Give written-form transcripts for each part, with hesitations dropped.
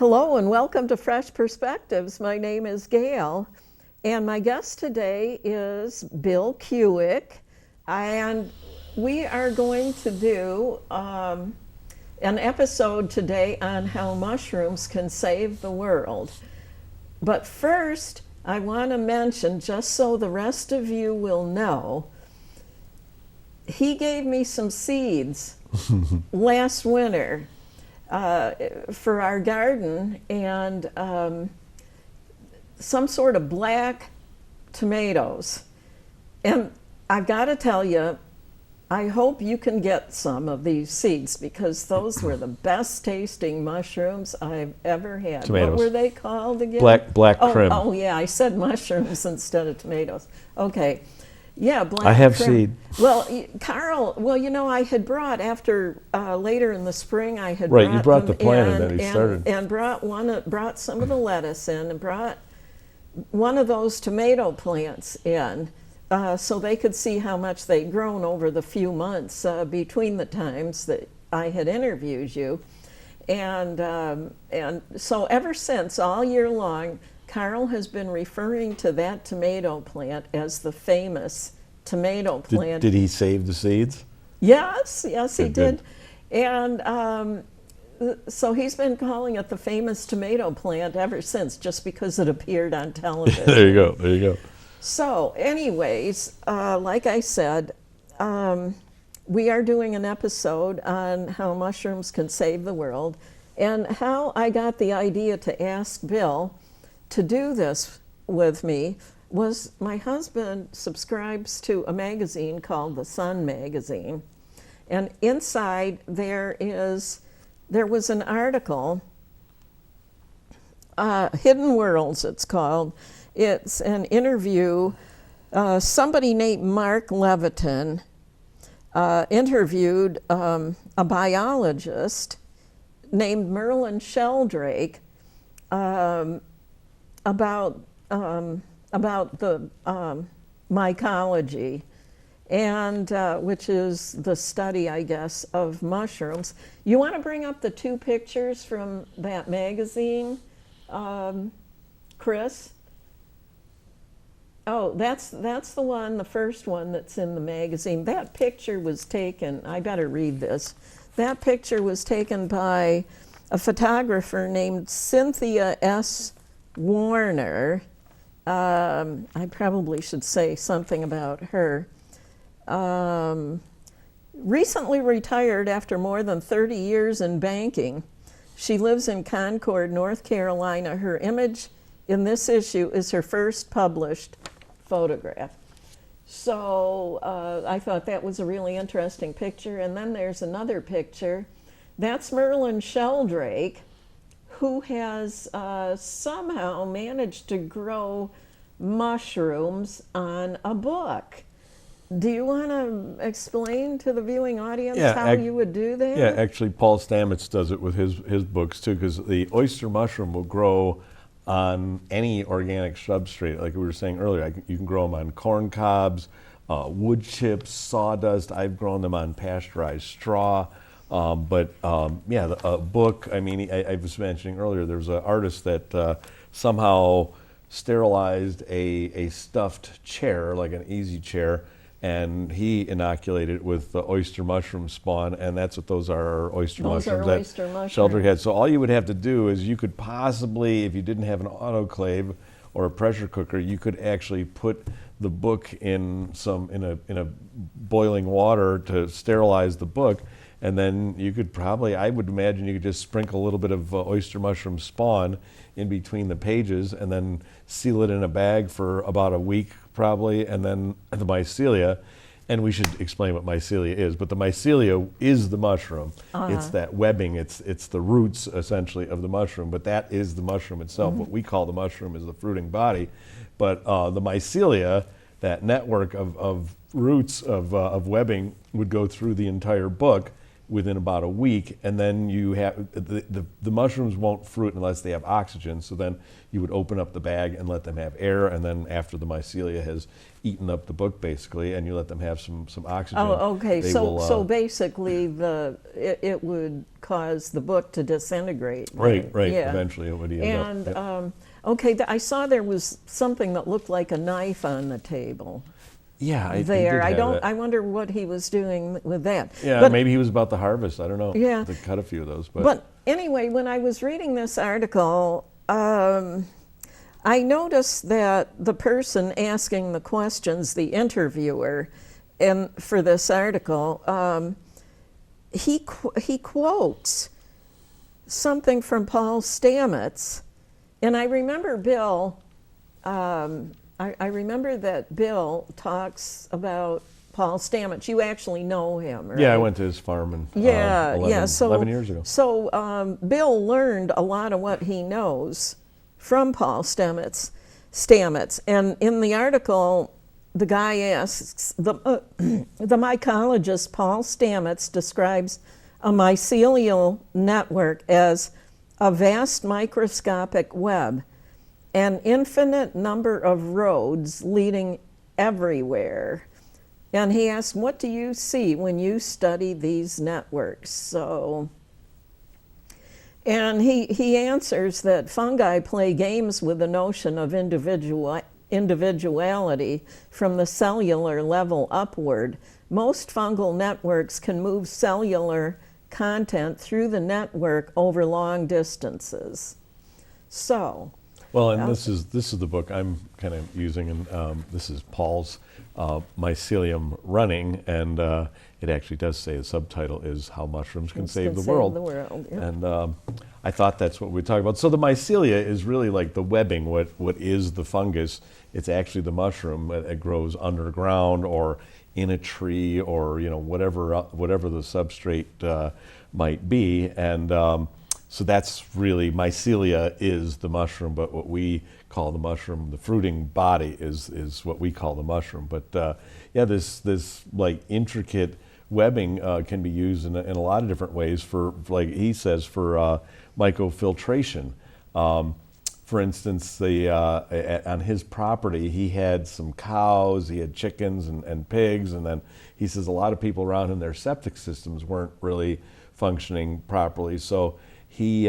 Hello and welcome to Fresh Perspectives. My name is Gail, and my guest today is Bill Kuwik, and we are going to do an episode today on how mushrooms can save the world. But first, I want to mention, just so the rest of you will know, he gave me some seeds last winter for our garden, and some sort of black tomatoes. And I've got to tell you, I hope you can get some of these seeds, because those were the best tasting mushrooms I've ever had. Tomatoes. What were they called again? Black crim. Oh yeah, I said mushrooms instead of tomatoes. Okay. Yeah, black. I have crim. seed. Well, Carl, I had brought after later in the spring. I had Right, you brought the them plant and then he started. And brought some of the lettuce in and brought one of those tomato plants in, so they could see how much they'd grown over the few months between the times that I had interviewed you, and so ever since, all year long, Carl has been referring to that tomato plant as the famous tomato plant. Did he save the seeds? Yes, he did. Good. And so he's been calling it the famous tomato plant ever since, just because it appeared on television. There you go. So anyways, like I said, we are doing an episode on how mushrooms can save the world, and how I got the idea to ask Bill to do this with me was my husband subscribes to a magazine called The Sun magazine, and inside there was an article, Hidden Worlds it's called. It's an interview. Somebody named Mark Leviton interviewed a biologist named Merlin Sheldrake about the mycology, and which is the study, I guess, of mushrooms. You want to bring up the two pictures from that magazine, Chris? Oh, that's the one, the first one that's in the magazine. That picture was taken, I better read this. That picture was taken by a photographer named Cynthia S. Warner. I probably should say something about her. Recently retired after more than 30 years in banking. She lives in Concord, North Carolina. Her image in this issue is her first published photograph. So I thought that was a really interesting picture. And then there's another picture. That's Merlin Sheldrake, who has somehow managed to grow mushrooms on a book. Do you want to explain to the viewing audience how you would do that? Yeah, actually, Paul Stamets does it with his books too, because the oyster mushroom will grow on any organic substrate. Like we were saying earlier, you can grow them on corn cobs, wood chips, sawdust. I've grown them on pasteurized straw. A book, I was mentioning earlier, there was an artist that somehow sterilized a stuffed chair, like an easy chair, and he inoculated it with the oyster mushroom spawn, and that's what those are, oyster mushrooms. Those are oyster mushrooms. Sheldrake had. So all you would have to do is you could possibly, if you didn't have an autoclave or a pressure cooker, you could actually put the book in a boiling water to sterilize the book. And then you could probably, I would imagine you could just sprinkle a little bit of oyster mushroom spawn in between the pages and then seal it in a bag for about a week probably, and then the mycelia, and we should explain what mycelia is, but the mycelia is the mushroom. It's that webbing, it's the roots essentially of the mushroom, but that is the mushroom itself. What we call the mushroom is the fruiting body, but the mycelia, that network of roots of webbing would go through the entire book, within about a week, and then you have the mushrooms won't fruit unless they have oxygen. So then you would open up the bag and let them have air, and then after the mycelia has eaten up the book basically, and you let them have some oxygen. Oh, okay. they So will, so basically, it would cause the book to disintegrate. right. Yeah. Eventually, it would end up. And okay, I saw there was something that looked like a knife on the table. Yeah, I There, did I have don't. that. I wonder what he was doing with that. Yeah, but, maybe he was about to harvest. I don't know. Yeah. They cut a few of those, But anyway, when I was reading this article, I noticed that the person asking the questions, the interviewer, and for this article, he quotes something from Paul Stamets, and I remember Bill. I remember that Bill talks about Paul Stamets. You actually know him, right? yeah, I went to his farm in 11 years ago. So Bill learned a lot of what he knows from Paul Stamets. And in the article, the guy asks, the mycologist Paul Stamets describes a mycelial network as a vast microscopic web, an infinite number of roads leading everywhere. And he asked, what do you see when you study these networks? And he answers that fungi play games with the notion of individuality from the cellular level upward. Most fungal networks can move cellular content through the network over long distances. So, Well, and this is the book I'm kind of using, and this is Paul's Mycelium Running, and it actually does say the subtitle is How Mushrooms Can Save the World. Yeah. And I thought that's what we're talking about. So the mycelia is really like the webbing. What is the fungus? It's actually the mushroom. It grows underground or in a tree, or whatever the substrate might be, and so that's really, mycelia is the mushroom, but what we call the mushroom, the fruiting body is what we call the mushroom. But yeah, this like intricate webbing can be used in a lot of different ways for, like he says, for mycofiltration. For instance, on his property, he had some cows, he had chickens and pigs, and then he says a lot of people around him, their septic systems weren't really functioning properly. So he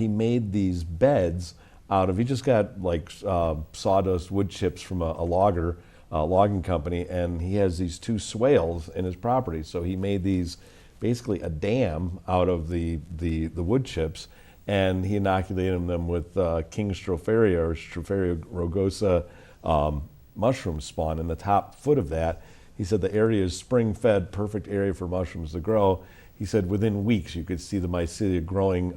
made these beds out of, he just got like sawdust wood chips from a logging company, and he has these two swales in his property. So he made these, basically a dam out of the wood chips, and he inoculated them with King Stropharia or Stropharia rugosa mushroom spawn. In the top foot of that, he said the area is spring-fed, perfect area for mushrooms to grow. He said within weeks you could see the mycelia growing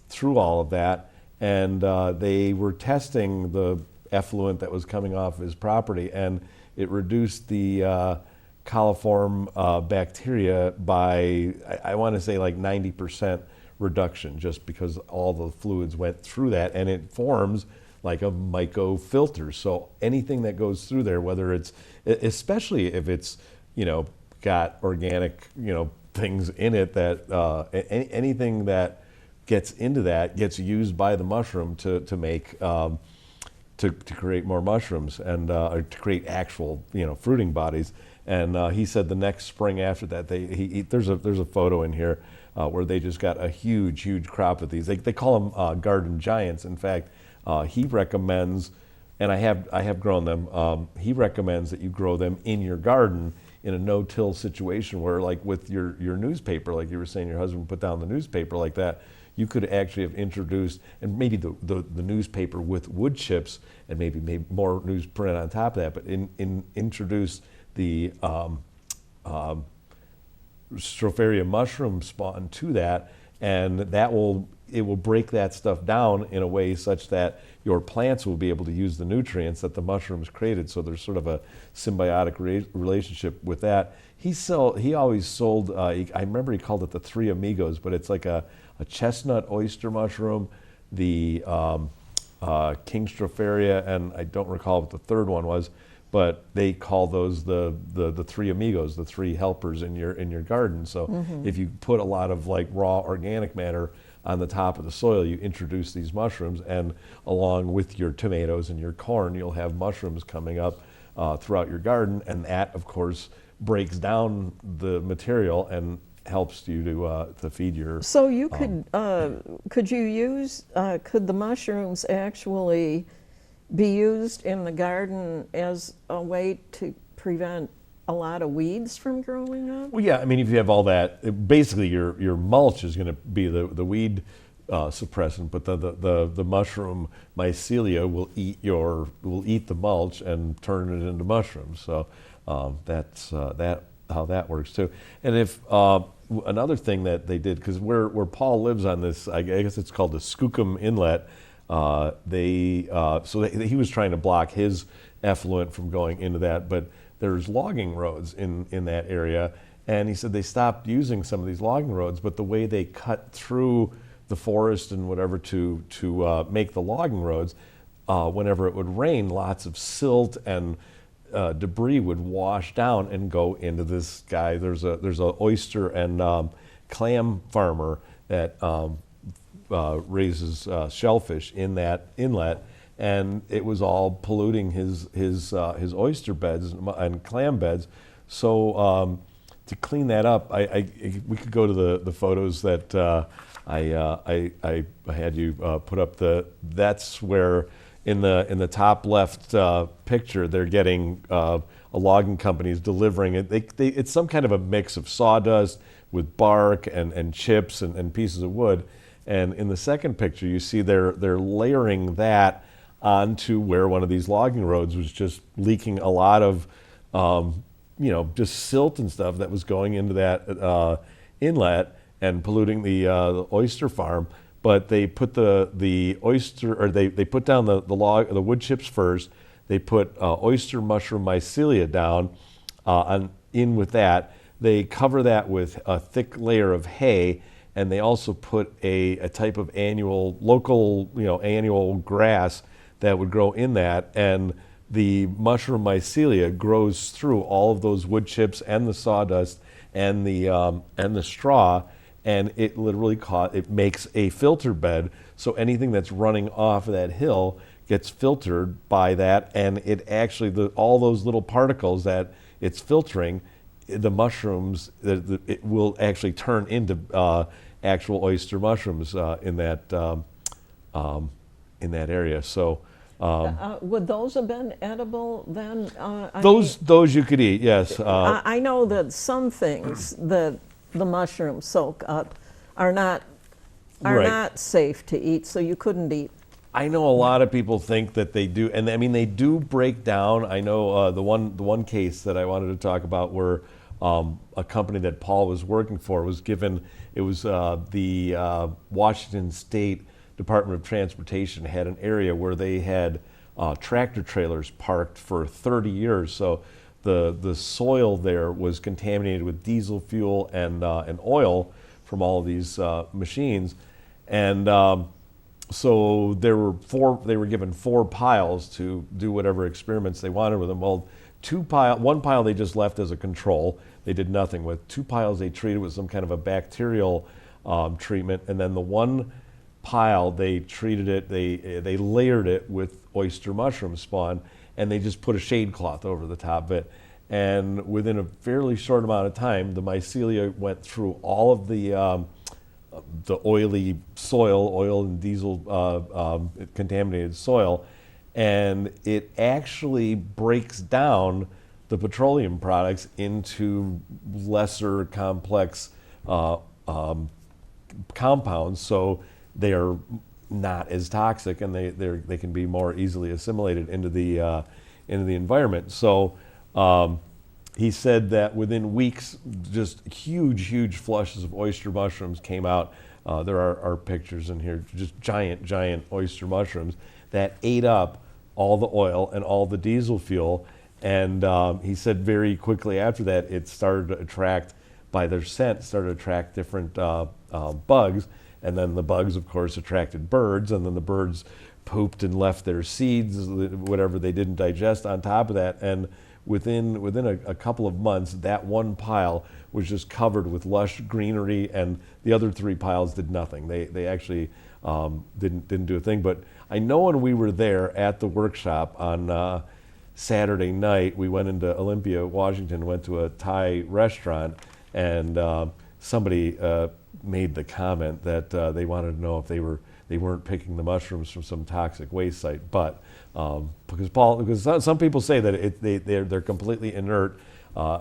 through all of that, and they were testing the effluent that was coming off his property, and it reduced the coliform bacteria by, I want to say like 90% reduction, just because all the fluids went through that, and it forms like a myco filter. So anything that goes through there, whether it's, especially if it's, got organic, things in it, that anything that gets into that gets used by the mushroom to make to create more mushrooms, and or to create actual fruiting bodies. And he said the next spring after that, there's a photo in here where they just got a huge crop of these. They call them garden giants. In fact, he recommends, and I have grown them. He recommends that you grow them in your garden in a no-till situation, where, like with your newspaper, like you were saying, your husband put down the newspaper like that, you could actually have introduced, and maybe the newspaper with wood chips, and maybe more newsprint on top of that, but introduce the Stropharia mushroom spawn to that, and it will break that stuff down in a way such that your plants will be able to use the nutrients that the mushrooms created. So there's sort of a symbiotic relationship with that. He always sold, I remember he called it the Three Amigos, but it's like a chestnut oyster mushroom, the King Stropharia, and I don't recall what the third one was, but they call those the three amigos, the three helpers in your garden. So if you put a lot of like raw organic matter on the top of the soil, you introduce these mushrooms, and along with your tomatoes and your corn, you'll have mushrooms coming up throughout your garden, and that, of course, breaks down the material and helps you to feed your. So you could you use could the mushrooms actually be used in the garden as a way to prevent a lot of weeds from growing up? Well, yeah, I mean, if you have all that, basically your mulch is going to be the weed suppressant, but the mushroom mycelia will eat the mulch and turn it into mushrooms. So that's how that works too. And if another thing that they did, because where Paul lives on this, I guess it's called the Skookum Inlet. He was trying to block his effluent from going into that, but there's logging roads in that area, and he said they stopped using some of these logging roads, but the way they cut through the forest and whatever to make the logging roads, whenever it would rain, lots of silt and debris would wash down and go into this guy. There's a oyster and clam farmer that raises shellfish in that inlet, and it was all polluting his oyster beds and clam beds. So to clean that up, we could go to the photos that I had you put up. That's where in the top left picture they're getting a logging company is delivering it. It's some kind of a mix of sawdust with bark and chips and pieces of wood. And in the second picture, you see they're layering that onto where one of these logging roads was just leaking a lot of, just silt and stuff that was going into that inlet and polluting the oyster farm. But they put the oyster, or they put down the wood chips first. They put oyster mushroom mycelia down in with that. They cover that with a thick layer of hay. And they also put a type of local annual grass that would grow in that, and the mushroom mycelia grows through all of those wood chips and the sawdust and the straw, and it literally makes a filter bed. So anything that's running off of that hill gets filtered by that, and it actually all those little particles that it's filtering, the mushrooms, it will actually turn into actual oyster mushrooms in that area. So would those have been edible then? Those you could eat, yes. I know that some things that the mushrooms soak up are not safe to eat, so you couldn't eat. I know a lot of people think that they do, and I mean they do break down. I know the one case that I wanted to talk about where a company that Paul was working for was given. It was the Washington State Department of Transportation had an area where they had tractor trailers parked for 30 years. So the soil there was contaminated with diesel fuel and oil from all of these machines, and so they were given 4 piles to do whatever experiments they wanted with them. Well, one pile they just left as a control. They did nothing with. 2 piles they treated with some kind of a bacterial treatment, and then the one pile they treated it. They layered it with oyster mushroom spawn, and they just put a shade cloth over the top of it. And within a fairly short amount of time, the mycelia went through all of the oily soil, oil and diesel contaminated soil, and it actually breaks down the petroleum products into lesser complex compounds, so they are not as toxic, and they can be more easily assimilated into the environment. So he said that within weeks, just huge flushes of oyster mushrooms came out. There are pictures in here, just giant oyster mushrooms that ate up all the oil and all the diesel fuel. And he said very quickly after that, it started to attract, by their scent, started to attract different bugs. And then the bugs, of course, attracted birds. And then the birds pooped and left their seeds, whatever they didn't digest on top of that. And within a couple of months, that one pile was just covered with lush greenery, and the other 3 piles did nothing. They actually didn't do a thing. But I know when we were there at the workshop on Saturday night, we went into Olympia, Washington, went to a Thai restaurant, and somebody made the comment that they wanted to know if they weren't picking the mushrooms from some toxic waste site. But because some people say that they're completely inert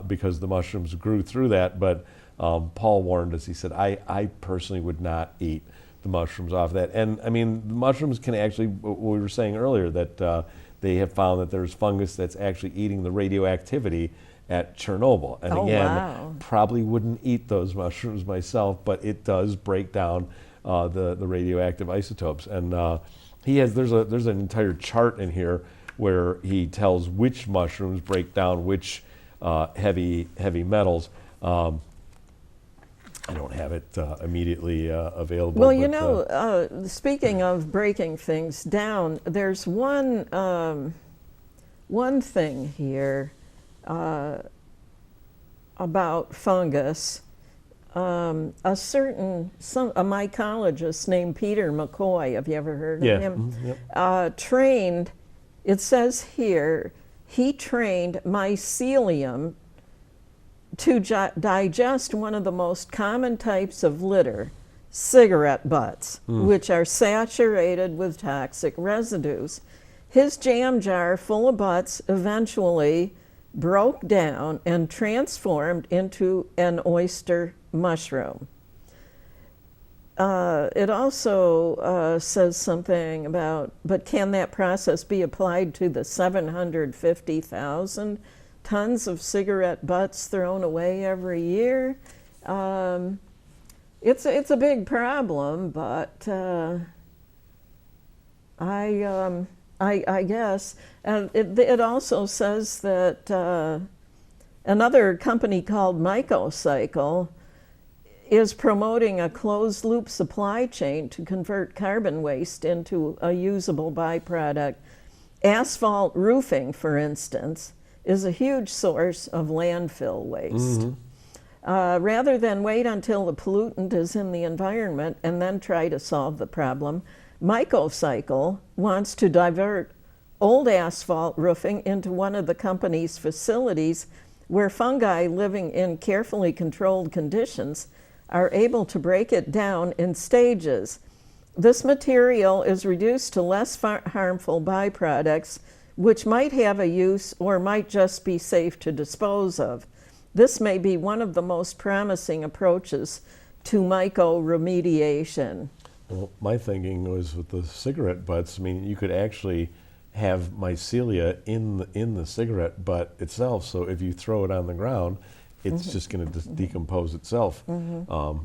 because the mushrooms grew through that. But Paul warned us. He said, I personally would not eat the mushrooms off that. And I mean, the mushrooms can actually, what we were saying earlier, that they have found that there's fungus that's actually eating the radioactivity at Chernobyl. And again, probably wouldn't eat those mushrooms myself, but it does break down the radioactive isotopes. And there's an entire chart in here where he tells which mushrooms break down which heavy metals. I don't have it immediately available. Well, you know, speaking of breaking things down, there's one thing here about fungus. A mycologist named Peter McCoy, have you ever heard of him? Yep. Trained, it says here, he trained mycelium to digest one of the most common types of litter, cigarette butts, which are saturated with toxic residues. His jam jar full of butts eventually broke down and transformed into an oyster mushroom. It also says something about, but can that process be applied to the 750,000 tons of cigarette butts thrown away every year? It's a big problem, but I guess. And it also says that another company called Mico is promoting a closed-loop supply chain to convert carbon waste into a usable byproduct. Asphalt roofing, for instance, is a huge source of landfill waste. Rather than wait until the pollutant is in the environment and then try to solve the problem, Mycocycle wants to divert old asphalt roofing into one of the company's facilities where fungi living in carefully controlled conditions are able to break it down in stages. This material is reduced to less harmful byproducts, which might have a use or might just be safe to dispose of. This may be one of the most promising approaches to myco-remediation. Well, my thinking was with the cigarette butts, I mean, you could actually have mycelia in the cigarette butt itself, so if you throw it on the ground, it's just going to decompose itself,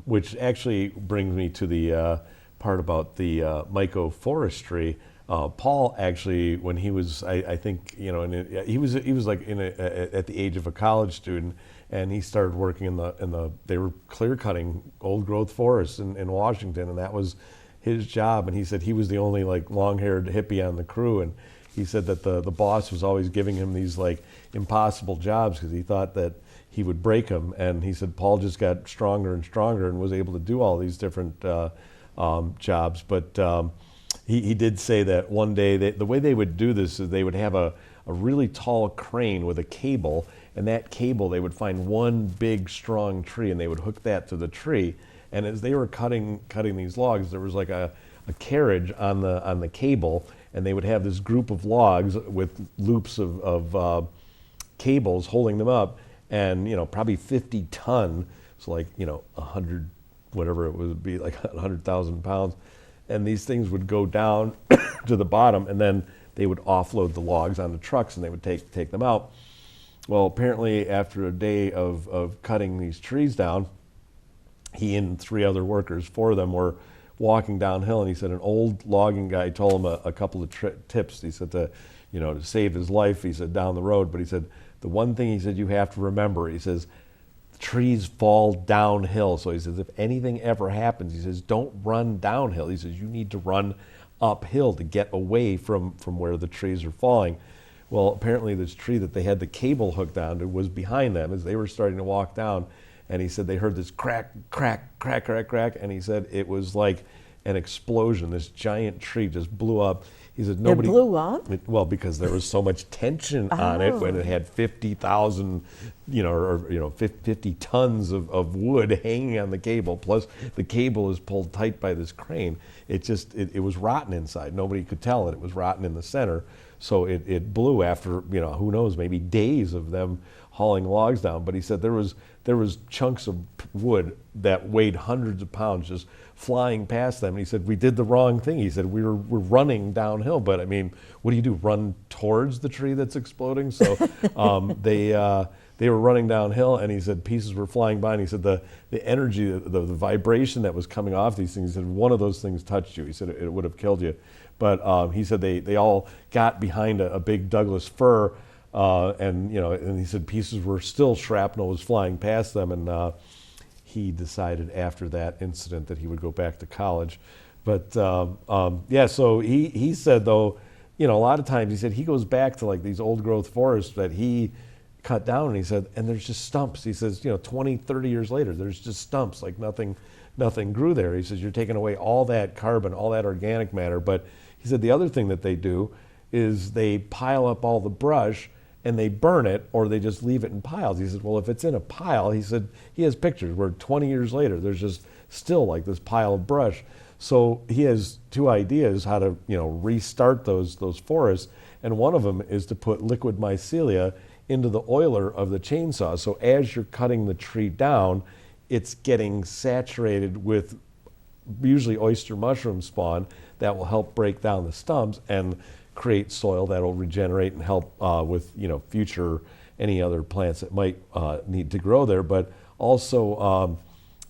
which actually brings me to the part about the myco forestry. Paul actually, when he was, I think, you know, he was like at the age of a college student, and he started working in the they were clear cutting old growth forests in Washington, and that was his job. And he said he was the only like long haired hippie on the crew, and he said that the boss was always giving him these like impossible jobs because he thought that he would break them. And he said Paul just got stronger and stronger and was able to do all these different jobs. But he did say that one day the way they would do this is they would have a really tall crane with a cable, and that cable they would find one big strong tree and they would hook that to the tree. And as they were cutting these logs, there was like a carriage on the cable, and they would have this group of logs with loops of cables holding them up, and you know, probably 50 ton, so like, you know, 100, whatever it would be, like 100,000 pounds, and these things would go down to the bottom, and then they would offload the logs onto trucks, and they would take them out. Well, apparently after a day of cutting these trees down, he and 3 other workers, 4 of them were walking downhill, and he said an old logging guy told him a couple of tips. He said to save his life, he said, down the road, but he said the one thing he said you have to remember, he says, trees fall downhill. So he says if anything ever happens, he says, don't run downhill. He says you need to run uphill to get away from where the trees are falling. Well, apparently this tree that they had the cable hooked onto was behind them as they were starting to walk down. And he said they heard this crack, crack, crack, crack, crack. And he said it was like an explosion. This giant tree just blew up. He said nobody. It blew up? Well, because there was so much tension on it when it had 50,000, 50 tons of wood hanging on the cable. Plus the cable is pulled tight by this crane. It was rotten inside. Nobody could tell it was rotten in the center. So it blew after, who knows, maybe days of them hauling logs down. But he said there was chunks of wood that weighed hundreds of pounds just flying past them. And he said, we did the wrong thing. He said, we're running downhill. But I mean, what do you do? Run towards the tree that's exploding? So they were running downhill, and he said pieces were flying by. And he said the energy, the vibration that was coming off these things, he said one of those things touched you. He said it would have killed you. But he said they all got behind a big Douglas fir, and he said pieces were still, shrapnel was flying past them, and he decided after that incident that he would go back to college. But so he said though, a lot of times he said he goes back to like these old growth forests that he cut down, and he said, and there's just stumps. He says, 20, 30 years later, there's just stumps, like nothing grew there. He says, you're taking away all that carbon, all that organic matter. But he said the other thing that they do is they pile up all the brush and they burn it, or they just leave it in piles. He said, well, if it's in a pile, he said he has pictures where 20 years later, there's just still like this pile of brush. So he has two ideas how to, restart those forests. And one of them is to put liquid mycelia into the oiler of the chainsaw. So as you're cutting the tree down, it's getting saturated with usually oyster mushroom spawn that will help break down the stumps and create soil that will regenerate and help with future any other plants that might need to grow there. But also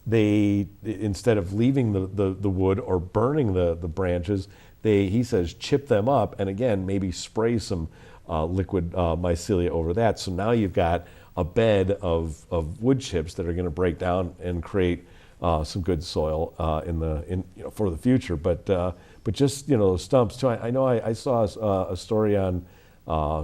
they, instead of leaving the wood or burning the branches, he says chip them up, and again maybe spray some liquid mycelia over that. So now you've got a bed of wood chips that are going to break down and create some good soil for the future. But just those stumps too. I know I saw a story on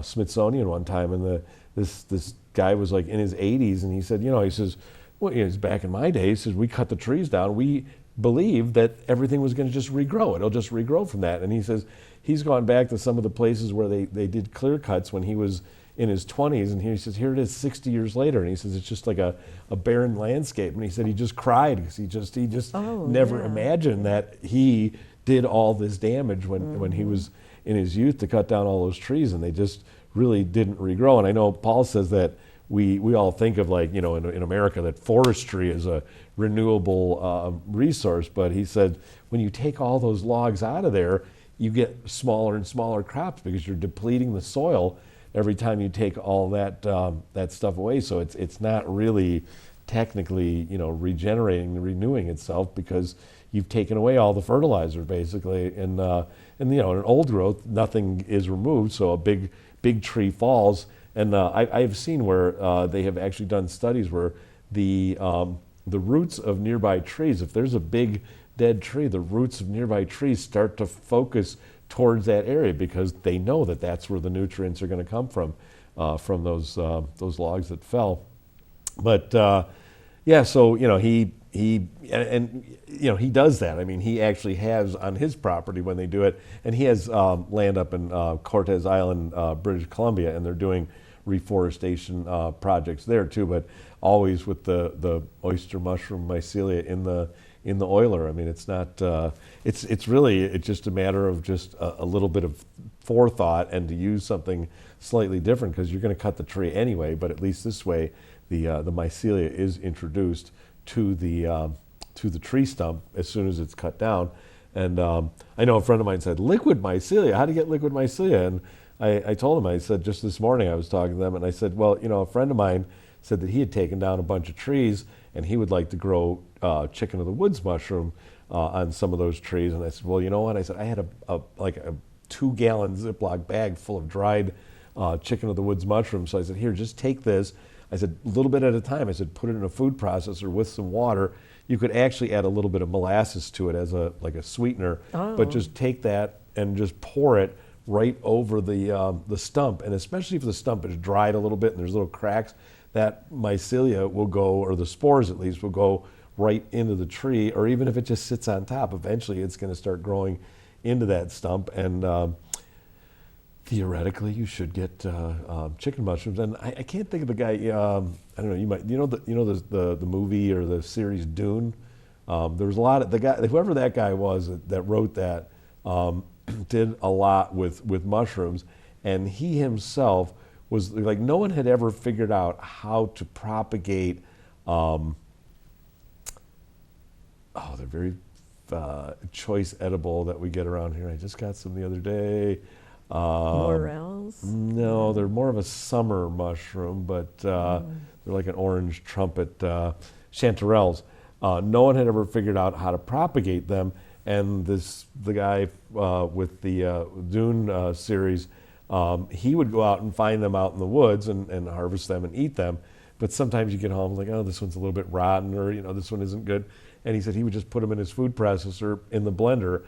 Smithsonian one time, and this guy was like in his 80s, and he said, he says, well, it's back in my day. He says we cut the trees down. We believed that everything was going to just regrow. It'll just regrow from that. And he says he's gone back to some of the places where they did clear cuts when he was in his 20s, and he says here it is 60 years later, and he says it's just like a barren landscape. And he said he just cried because he just never imagined that he did all this damage when he was in his youth to cut down all those trees, and they just really didn't regrow. And I know Paul says that we all think of like, in America that forestry is a renewable resource, but he said when you take all those logs out of there, you get smaller and smaller crops because you're depleting the soil every time you take all that stuff away. So it's not really technically, regenerating and renewing itself because you've taken away all the fertilizer basically. And in an old growth, nothing is removed, so a big tree falls. And I've seen where they have actually done studies where the roots of nearby trees, if there's a big dead tree, the roots of nearby trees start to focus towards that area because they know that that's where the nutrients are going to come from those logs that fell. But so he does that. I mean, he actually has on his property when they do it, and he has land up in Cortez Island, British Columbia, and they're doing reforestation projects there too, but always with the oyster mushroom mycelia in the oiler. I mean, it's not. It's really just a matter of just a little bit of forethought and to use something slightly different because you're going to cut the tree anyway. But at least this way, the mycelia is introduced to the tree stump as soon as it's cut down. And I know a friend of mine said, liquid mycelia. How do you get liquid mycelia? And I told him, I said, just this morning I was talking to them, and I said, well, a friend of mine said that he had taken down a bunch of trees and he would like to grow chicken of the woods mushroom on some of those trees. And I said, well, you know what? I said, I had a 2-gallon Ziploc bag full of dried chicken of the woods mushrooms. So I said, here, just take this. I said, a little bit at a time. I said, put it in a food processor with some water. you could actually add a little bit of molasses to it as like a sweetener, but just take that and just pour it right over the stump, and especially if the stump is dried a little bit and there's little cracks, that mycelia will go, or the spores at least, will go right into the tree, or even if it just sits on top, eventually it's going to start growing into that stump, and theoretically you should get chicken mushrooms. And I can't think of the guy. I don't know. You know the movie or the series Dune. There was a lot of the guy, whoever that guy was that wrote that, did a lot with mushrooms, and he himself was like, no one had ever figured out how to propagate. They're very choice edible that we get around here. I just got some the other day. Morels? No, they're more of a summer mushroom, but they're like an orange trumpet, chanterelles. No one had ever figured out how to propagate them, and the guy with the Dune series, he would go out and find them out in the woods and harvest them and eat them. But sometimes you get home like, oh, this one's a little bit rotten, or this one isn't good. And he said he would just put them in his food processor in the blender,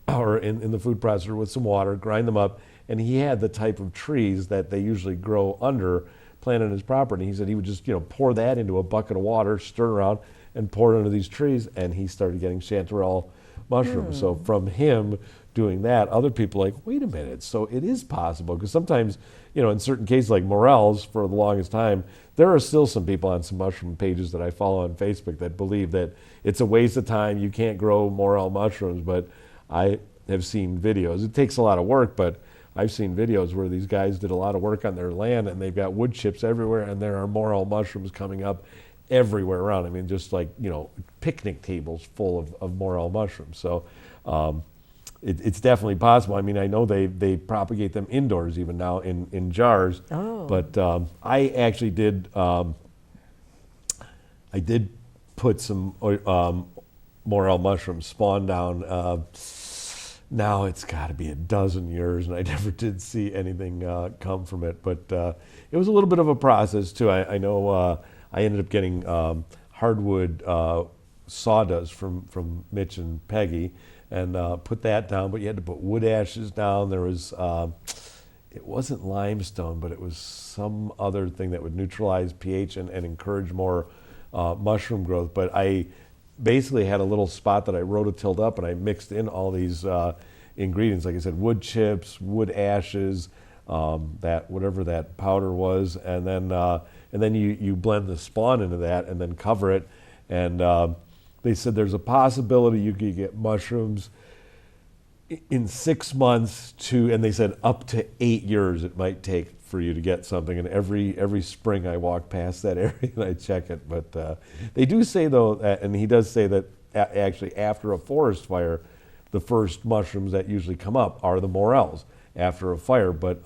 or in the food processor with some water, grind them up, and he had the type of trees that they usually grow under, planted on his property. He said he would just pour that into a bucket of water, stir it around, and pour it under these trees, and he started getting chanterelle mushrooms. So from him doing that, other people are like, wait a minute, so it is possible. Because sometimes, in certain cases like Morels, for the longest time, there are still some people on some mushroom pages that I follow on Facebook that believe that it's a waste of time, you can't grow morel mushrooms. But I have seen videos. It takes a lot of work, but I've seen videos where these guys did a lot of work on their land, and they've got wood chips everywhere, and there are morel mushrooms coming up everywhere around. I mean, just like, picnic tables full of morel mushrooms. So it's definitely possible. I mean, I know they propagate them indoors even now in jars. Oh. But I actually did, I did put some morel mushrooms spawn down. Now it's got to be a dozen years, and I never did see anything come from it. But it was a little bit of a process too. I know I ended up getting hardwood sawdust from Mitch and Peggy, and put that down. But you had to put wood ashes down. There was it wasn't limestone, but it was some other thing that would neutralize pH and encourage more mushroom growth. But I basically had a little spot that I rototilled up, and I mixed in all these ingredients. Like I said, wood chips, wood ashes, that whatever that powder was, and then you blend the spawn into that, and then cover it. And they said there's a possibility you could get mushrooms in 6 months and they said up to 8 years it might take for you to get something. And every spring I walk past that area and I check it. But they do say though, and he does say that actually after a forest fire, the first mushrooms that usually come up are the morels after a fire. But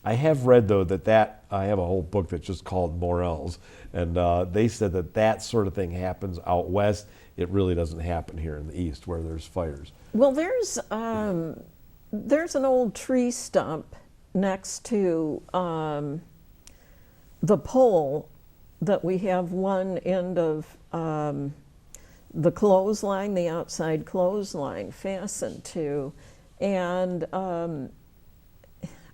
I have read though that I have a whole book that's just called Morels, and they said that sort of thing happens out west. It really doesn't happen here in the east where there's fires. Well, there's an old tree stump next to the pole that we have one end of the clothesline, the outside clothesline, fastened to, and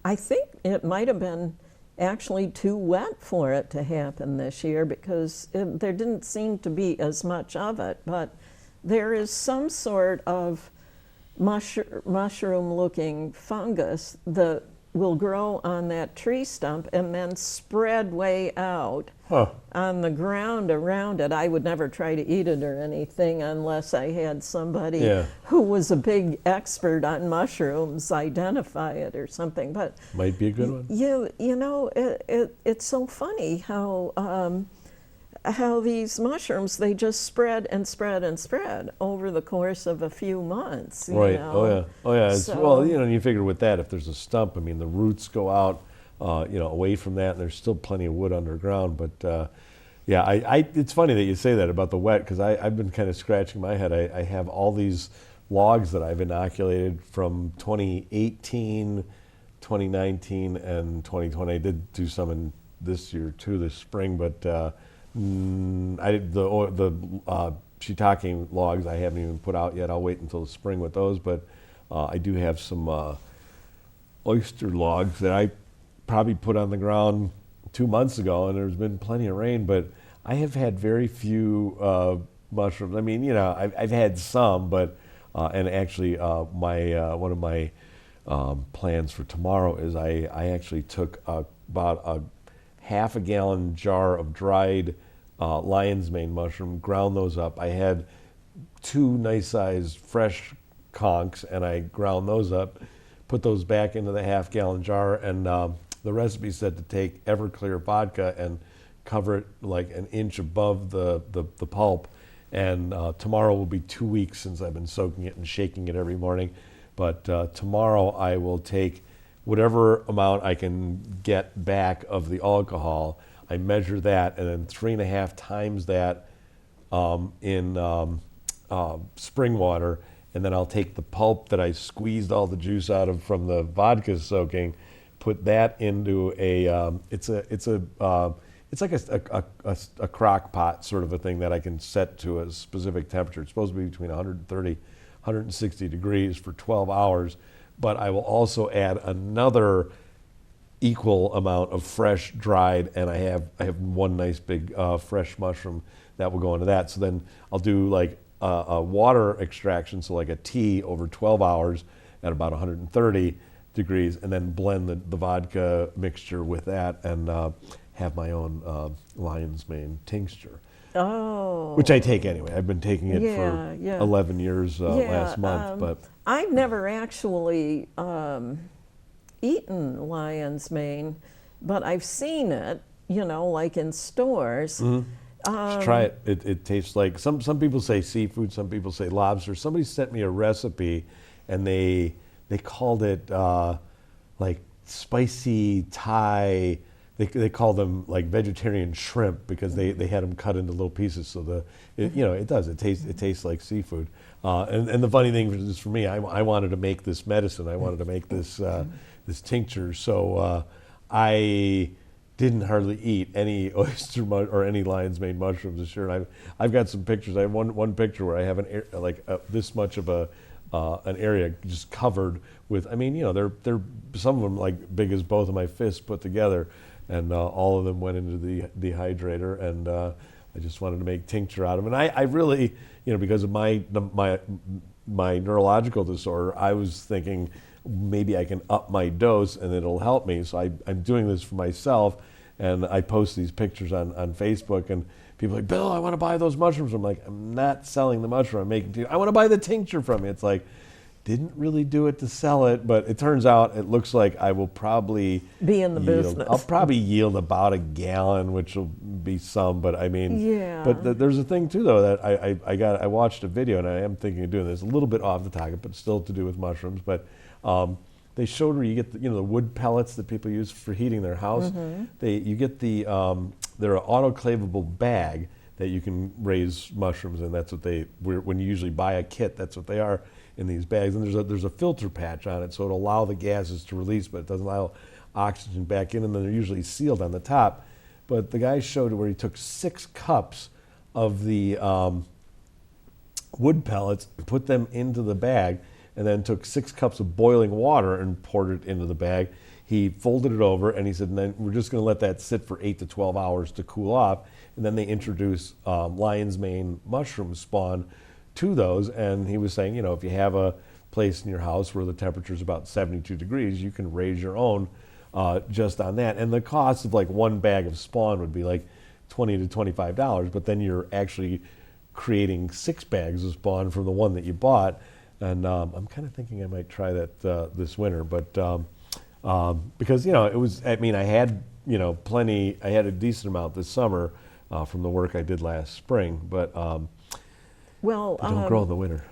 I think it might have been actually too wet for it to happen this year, because there didn't seem to be as much of it. But there is some sort of mushroom-looking fungus that will grow on that tree stump and then spread way out on the ground around it. I would never try to eat it or anything unless I had somebody who was a big expert on mushrooms identify it or something. But might be a good one. It's so funny how these mushrooms, they just spread and spread and spread over the course of a few months. Right. Oh yeah. Well, and you figure with that, if there's a stump, I mean, the roots go out, away from that, and there's still plenty of wood underground. But it's funny that you say that about the wet, because I've been kind of scratching my head. I have all these logs that I've inoculated from 2018, 2019, and 2020. I did do some in this year too, this spring, but I did the shiitake logs I haven't even put out yet. I'll wait until the spring with those, but I do have some oyster logs that I probably put on the ground 2 months ago, and there's been plenty of rain, but I have had very few mushrooms. I mean, I've had some, but and actually my one of my plans for tomorrow is I actually took about a half a gallon jar of dried lion's mane mushroom, ground those up. I had 2 nice sized fresh conchs, and I ground those up, put those back into the half gallon jar, and the recipe said to take Everclear vodka and cover it like an inch above the pulp. And tomorrow will be 2 weeks since I've been soaking it and shaking it every morning. But tomorrow I will take whatever amount I can get back of the alcohol. I measure that, and then 3.5 times that in spring water, and then I'll take the pulp that I squeezed all the juice out of from the vodka soaking, put that into a it's like a crock pot sort of a thing that I can set to a specific temperature. It's supposed to be between 130, 160 degrees for 12 hours, but I will also add another equal amount of fresh dried, and I have one nice big fresh mushroom that will go into that. So then I'll do like a water extraction, so like a tea over 12 hours at about 130 degrees, and then blend the vodka mixture with that, and have my own lion's mane tincture. Oh. Which I take anyway. I've been taking it for yeah. 11 years last month. But I've never actually eaten lion's mane, but I've seen it, like in stores. Just try it. It tastes like, some people say seafood, some people say lobster. Somebody sent me a recipe, and they called it like spicy Thai. They call them like vegetarian shrimp because they had them cut into little pieces. So it does. It tastes like seafood. And the funny thing is, for me, I wanted to make this medicine. I wanted to make this this tincture. So I didn't hardly eat any oyster or any lion's mane mushrooms this year. And I've got some pictures. I have one picture where I have this much of an area just covered with. I mean, they're some of them like big as both of my fists put together. And all of them went into the dehydrator, and I just wanted to make tincture out of them. And I really, because of my neurological disorder, I was thinking maybe I can up my dose and it'll help me. So I'm doing this for myself, and I post these pictures on Facebook, and people are like, Bill, I want to buy those mushrooms. I'm like, I'm not selling the mushroom, I'm making tincture. I want to buy the tincture from you. It's like, didn't really do it to sell it, but it turns out it looks like I will probably be in the business. I'll probably yield about a gallon, which will be some, but I mean, yeah. But there's a thing too, though, that I watched a video, and I am thinking of doing this, a little bit off the topic, but still to do with mushrooms. But they showed where you get the wood pellets that people use for heating their house. You get they're an autoclavable bag that you can raise mushrooms in. That's what when you usually buy a kit, that's what they are in these bags. And there's a filter patch on it, so it'll allow the gases to release, but it doesn't allow oxygen back in, and then they're usually sealed on the top. But the guy showed where he took 6 cups of the wood pellets, put them into the bag, and then took 6 cups of boiling water and poured it into the bag. He folded it over, and he said, and then we're just going to let that sit for 8 to 12 hours to cool off. And then they introduce lion's mane mushroom spawn to those. And he was saying, if you have a place in your house where the temperature is about 72 degrees, you can raise your own just on that. And the cost of like one bag of spawn would be like $20 to $25, but then you're actually creating 6 bags of spawn from the one that you bought. And I'm kind of thinking I might try that this winter, but because it was. I mean, I had plenty. I had a decent amount this summer from the work I did last spring, but they don't grow in the winter.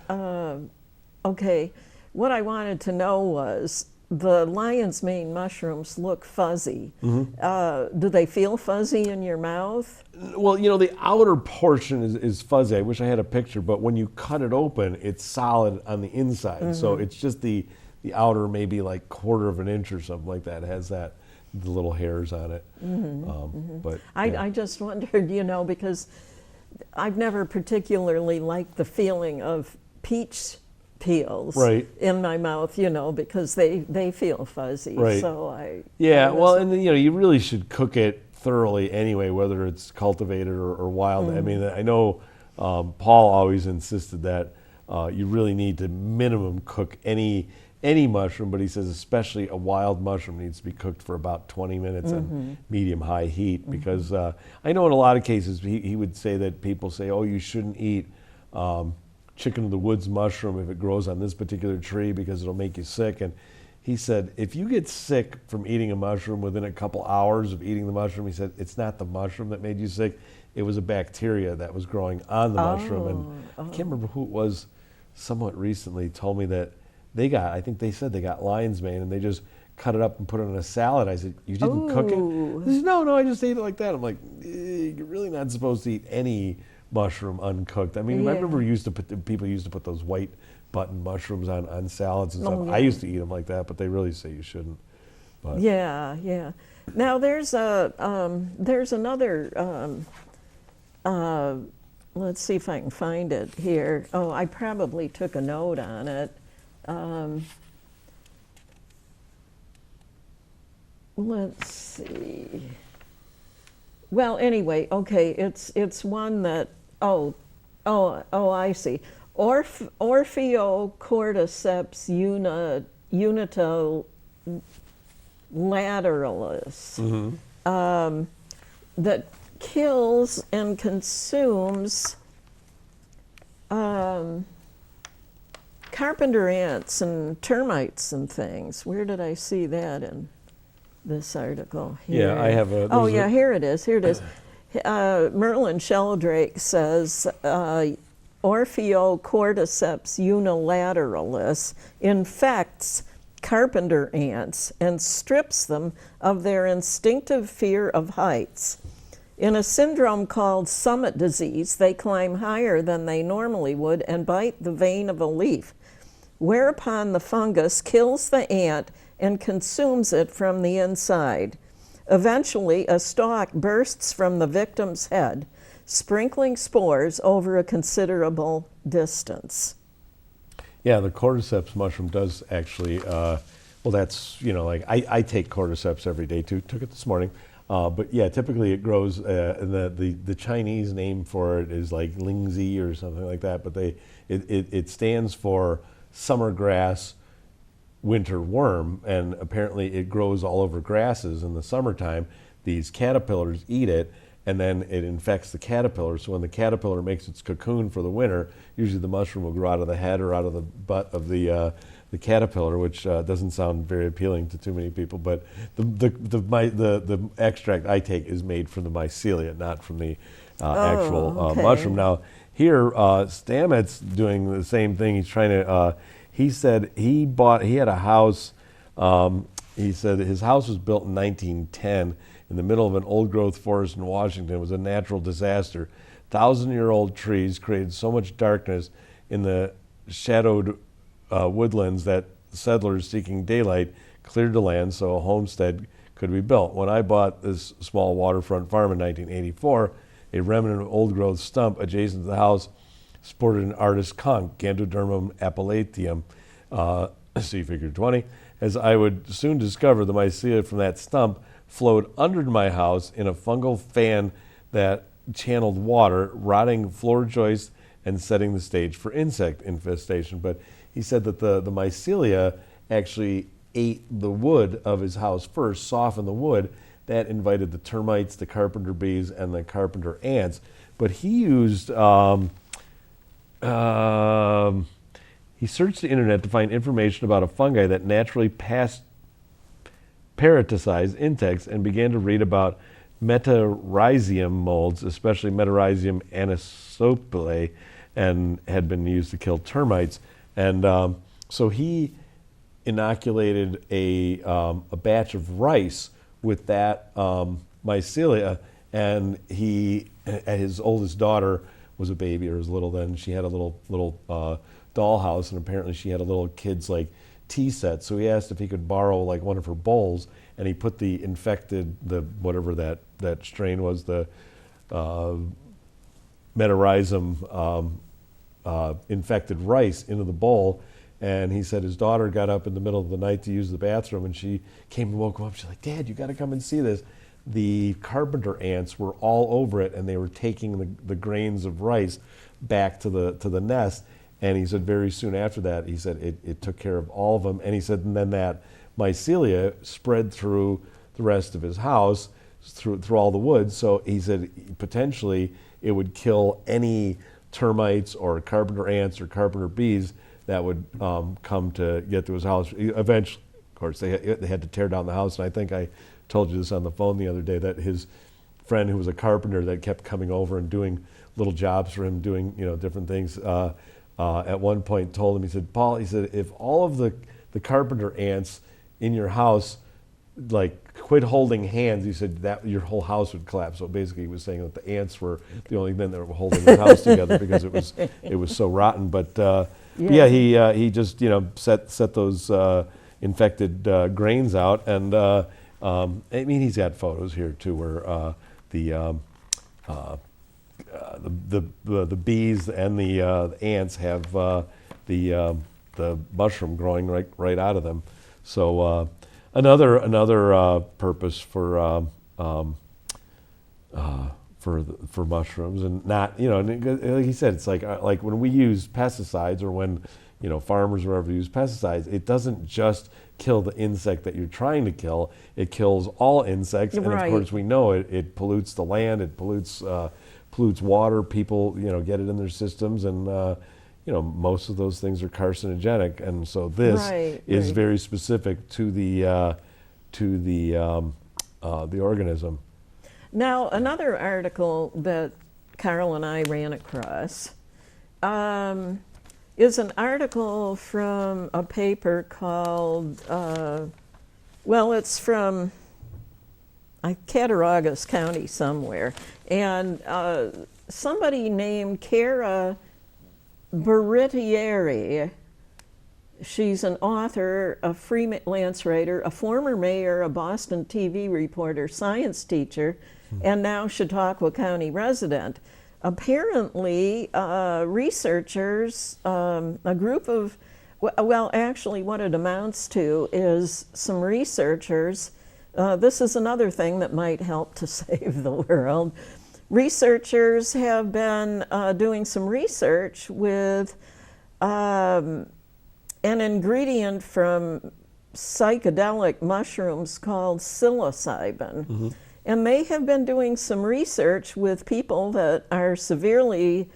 Okay, what I wanted to know was the lion's mane mushrooms look fuzzy. Do they feel fuzzy in your mouth? Well, the outer portion is fuzzy. I wish I had a picture, but when you cut it open, it's solid on the inside. So it's just the outer, maybe like quarter of an inch or something like that, has that the little hairs on it. But yeah. I just wondered, because I've never particularly liked the feeling of peach peels Right. in my mouth, because they feel fuzzy. Right. So I well, and then, you really should cook it thoroughly anyway, whether it's cultivated or wild. I mean, I know Paul always insisted that you really need to minimum cook any mushroom, but he says especially a wild mushroom needs to be cooked for about 20 minutes on medium-high heat, because I know in a lot of cases he would say that people say, oh, you shouldn't eat chicken of the woods mushroom if it grows on this particular tree because it'll make you sick. And he said, if you get sick from eating a mushroom within a couple hours of eating the mushroom, he said, it's not the mushroom that made you sick. It was a bacteria that was growing on the mushroom. And I can't remember who it was, somewhat recently told me that I think they said they got lion's mane and they just cut it up and put it in a salad. I said, you didn't cook it? He said, no, I just ate it like that. I'm like, you're really not supposed to eat any mushroom uncooked. I mean, I remember people used to put those white button mushrooms on salads and stuff. I used to eat them like that, but they really say you shouldn't. But. Yeah. Now there's another. Let's see if I can find it here. Oh, I probably took a note on it. Let's see. Well, anyway, okay, it's one that I see. Orpheocordyceps unilateralis that kills and consumes carpenter ants and termites and things. Where did I see that in this article? Here. Yeah, I have a... Here it is. Merlin Sheldrake says Orpheocordyceps unilateralis infects carpenter ants and strips them of their instinctive fear of heights. In a syndrome called summit disease, they climb higher than they normally would and bite the vein of a leaf, whereupon the fungus kills the ant and consumes it from the inside. Eventually, a stalk bursts from the victim's head, sprinkling spores over a considerable distance. Yeah, the cordyceps mushroom does actually, that's, I take cordyceps every day too, took it this morning. But yeah, typically it grows, and the Chinese name for it is like lingzi or something like that, but it stands for summer grass winter worm, and apparently it grows all over grasses in the summertime. These caterpillars eat it, and then it infects the caterpillar. So when the caterpillar makes its cocoon for the winter, usually the mushroom will grow out of the head or out of the butt of the caterpillar, which doesn't sound very appealing to too many people. But the extract I take is made from the mycelia, not from the actual mushroom. Now here, Stamets doing the same thing. He's trying to. He said he had a house. He said his house was built in 1910 in the middle of an old-growth forest in Washington. It was a natural disaster. 1,000-year-old trees created so much darkness in the shadowed woodlands that settlers seeking daylight cleared the land so a homestead could be built. When I bought this small waterfront farm in 1984, a remnant of old-growth stump adjacent to the house sported an artist's conch, Ganodermum appellateum, see figure 20. As I would soon discover, the mycelia from that stump flowed under my house in a fungal fan that channeled water, rotting floor joists and setting the stage for insect infestation. But he said that the mycelia actually ate the wood of his house first, softened the wood. That invited the termites, the carpenter bees, and the carpenter ants. But he used... he searched the internet to find information about a fungi that naturally parasitize insects and began to read about metarhizium molds, especially Metarhizium anisopliae, and had been used to kill termites. And so he inoculated a batch of rice with that mycelia, and his oldest daughter was a baby or was little then. She had a little dollhouse, and apparently she had a little kid's like tea set. So he asked if he could borrow like one of her bowls and he put the infected, whatever that strain was, the Metarrhizum infected rice into the bowl. And he said his daughter got up in the middle of the night to use the bathroom, and she came and woke him up. She's like, "Dad, you got to come and see this." The carpenter ants were all over it, and they were taking the grains of rice back to the nest. And he said very soon after that, he said it took care of all of them. And he said, and then that mycelia spread through the rest of his house, through all the woods. So he said potentially it would kill any termites or carpenter ants or carpenter bees that would come to get to his house. Eventually, of course, they had to tear down the house. And I think I told you this on the phone the other day, that his friend who was a carpenter that kept coming over and doing little jobs for him, doing different things, at one point told him, he said, "Paul," he said, "if all of the carpenter ants in your house quit holding hands," he said, "that your whole house would collapse." So basically he was saying that the ants were the only thing that were holding his house together because it was so rotten. But he just set those infected grains out, and I mean, he's got photos here too where the bees and the ants have the mushroom growing right out of them. So another purpose for mushrooms, and not like he said, it's like when we use pesticides, or when farmers or whatever use pesticides, it doesn't just kill the insect that you're trying to kill, it kills all insects. And of course we know it pollutes the land, it pollutes water, people get it in their systems, and most of those things are carcinogenic, and so this is very specific to the organism. Now, another article that Carl and I ran across is an article from a paper called, it's from Cattaraugus County somewhere, and somebody named Cara Baritieri, she's an author, a freelance writer, a former mayor, a Boston TV reporter, science teacher, and now Chautauqua County resident. Apparently, researchers, a group of, actually what it amounts to is some researchers, this is another thing that might help to save the world. Researchers have been doing some research with an ingredient from psychedelic mushrooms called psilocybin. Mm-hmm. And they have been doing some research with people that are severely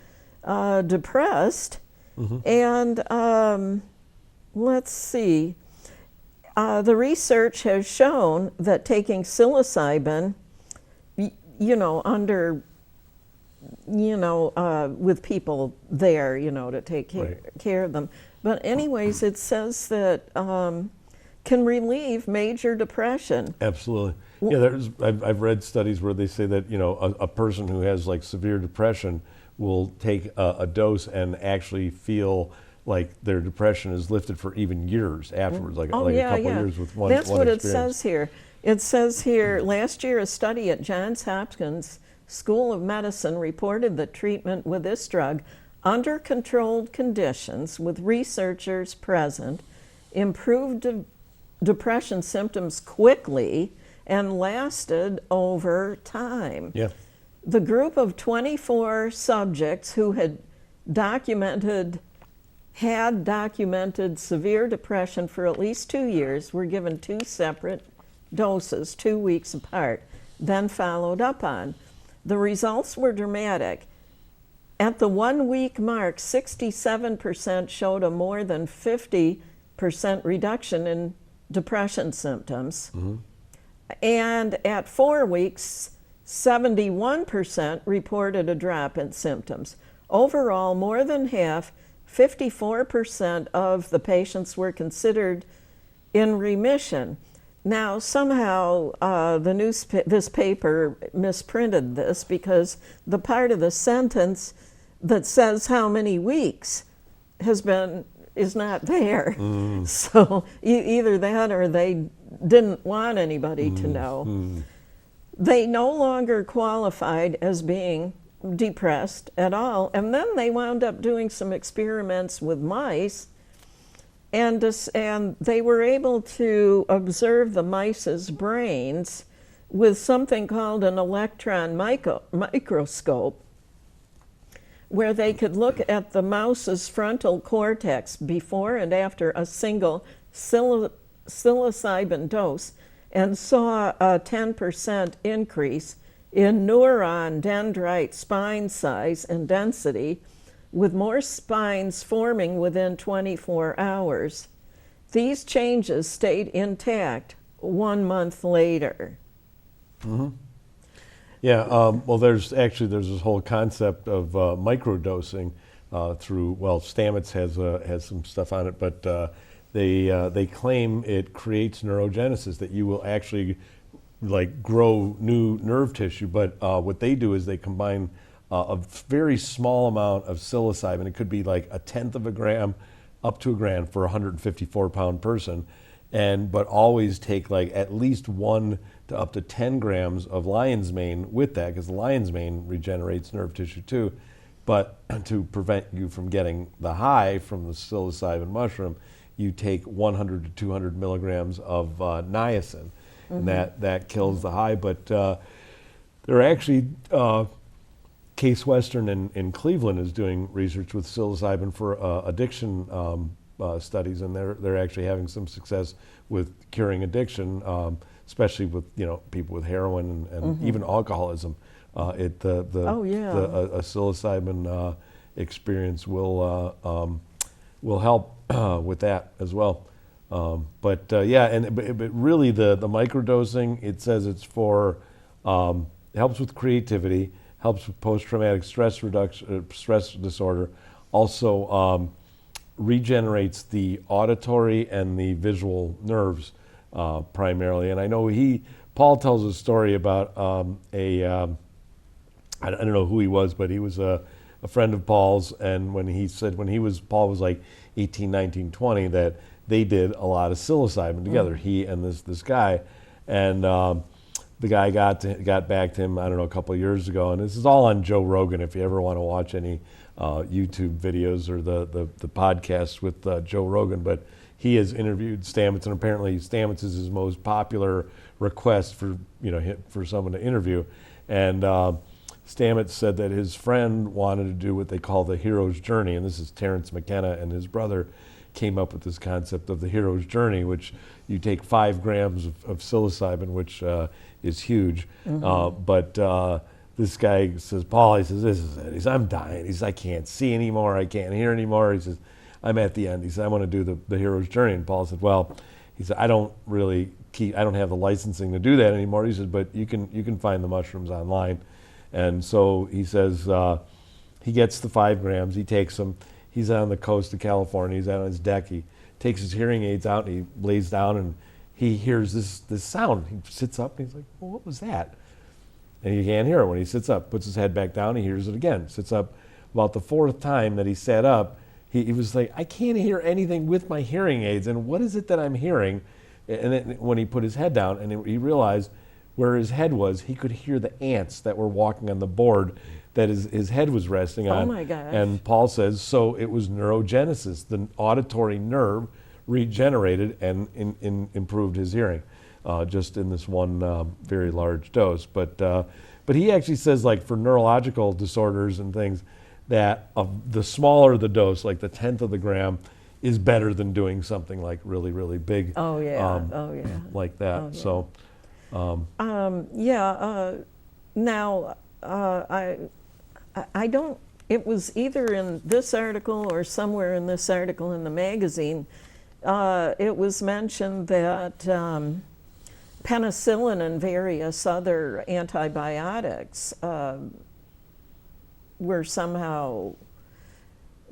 depressed. Mm-hmm. And let's see, the research has shown that taking psilocybin, with people there, to take care of them. But anyways, it says that can relieve major depression. Absolutely. Yeah, I've read studies where they say that a person who has severe depression will take a dose and actually feel like their depression is lifted for even years afterwards, a couple of years with one. That's what experience. It says here. It says here, last year a study at Johns Hopkins School of Medicine reported that treatment with this drug under controlled conditions with researchers present improved depression symptoms quickly and lasted over time. Yeah. The group of 24 subjects who had documented severe depression for at least 2 years were given 2 separate doses, 2 weeks apart, then followed up on. The results were dramatic. At the 1 week mark, 67% showed a more than 50% reduction in depression symptoms. Mm-hmm. And at 4 weeks, 71% reported a drop in symptoms. Overall, more than half, 54% of the patients were considered in remission. Now, somehow this paper misprinted this, because the part of the sentence that says how many weeks has been is not there. So either that or they didn't want anybody to know. They no longer qualified as being depressed at all. And then they wound up doing some experiments with mice, and they were able to observe the mice's brains with something called an electron microscope, where they could look at the mouse's frontal cortex before and after a single psilocybin dose, and saw a 10% increase in neuron dendrite spine size and density, with more spines forming within 24 hours. These changes stayed intact 1 month later. Yeah, well, there's this whole concept of microdosing through, well, Stamets has some stuff on it, but they claim it creates neurogenesis, that you will actually like grow new nerve tissue. But what they do is they combine a very small amount of psilocybin. It could be like 1/10 of a gram up to a gram for a 154-pound person, but always take like at least 1 to up to 10 grams of lion's mane with that, because the lion's mane regenerates nerve tissue too. But to prevent you from getting the high from the psilocybin mushroom, you take 100 to 200 milligrams of niacin, and that kills the high. But they're actually, Case Western in Cleveland is doing research with psilocybin for addiction studies, and they're actually having some success with curing addiction, especially with people with heroin and even alcoholism. A psilocybin experience will help with that as well. But really the microdosing, it says it's for helps with creativity, helps with post-traumatic stress reduction, stress disorder, also regenerates the auditory and the visual nerves primarily. And I know Paul tells a story about I don't know who he was, but he was a friend of Paul's, and when he said Paul was like 18, 19, 20, that they did a lot of psilocybin together, he and this guy, and the guy got back to him, I don't know, a couple of years ago, and this is all on Joe Rogan. If you ever want to watch any YouTube videos or the podcast with Joe Rogan, but he has interviewed Stamets, and apparently Stamets is his most popular request for someone to interview, and Stamets said that his friend wanted to do what they call the hero's journey, and this is Terrence McKenna and his brother came up with this concept of the hero's journey, which you take 5 grams of psilocybin, which is huge. But this guy says, Paul, he says, this is it. He says, I'm dying. He says, I can't see anymore. I can't hear anymore. He says, I'm at the end. He said, I want to do the hero's journey. And Paul said, well, he said, I don't have the licensing to do that anymore. He said, but you can find the mushrooms online. And so he says he gets the 5 grams. He takes them. He's on the coast of California. He's out on his deck. He takes his hearing aids out and he lays down and he hears this sound. He sits up and he's like, well, what was that? And he can't hear it. When he sits up, puts his head back down, he hears it again. Sits up. About the 4th time that he sat up, he was like, I can't hear anything with my hearing aids. And what is it that I'm hearing? And then when he put his head down and he realized where his head was, he could hear the ants that were walking on the board that his head was resting on. Oh my gosh. And Paul says, so it was neurogenesis. The auditory nerve regenerated and improved his hearing, just in this one very large dose. But he actually says, like, for neurological disorders and things, that the smaller the dose, like the 1/10 of the gram, is better than doing something like really, really big. Oh yeah. Like that. Oh, yeah. So. Now, I don't. It was either in this article or somewhere in this article in the magazine. It was mentioned that penicillin and various other antibiotics were somehow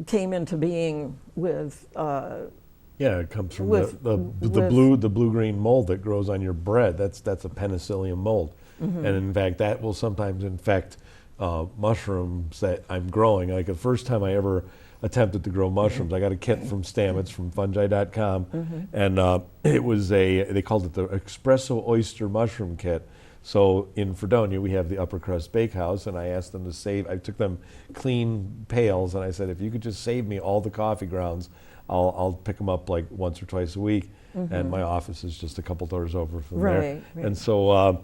came into being with. Yeah, it comes from the blue-green mold that grows on your bread. That's a penicillium mold, and in fact, that will sometimes infect mushrooms that I'm growing. Like the first time I ever attempted to grow mushrooms. I got a kit from Stamets from fungi.com, and it was they called it the Espresso Oyster Mushroom Kit. So in Fredonia, we have the Upper Crust Bakehouse, and I asked them to save, I took them clean pails, and I said, if you could just save me all the coffee grounds, I'll pick them up like once or twice a week. And my office is just a couple doors over from there. Right. And so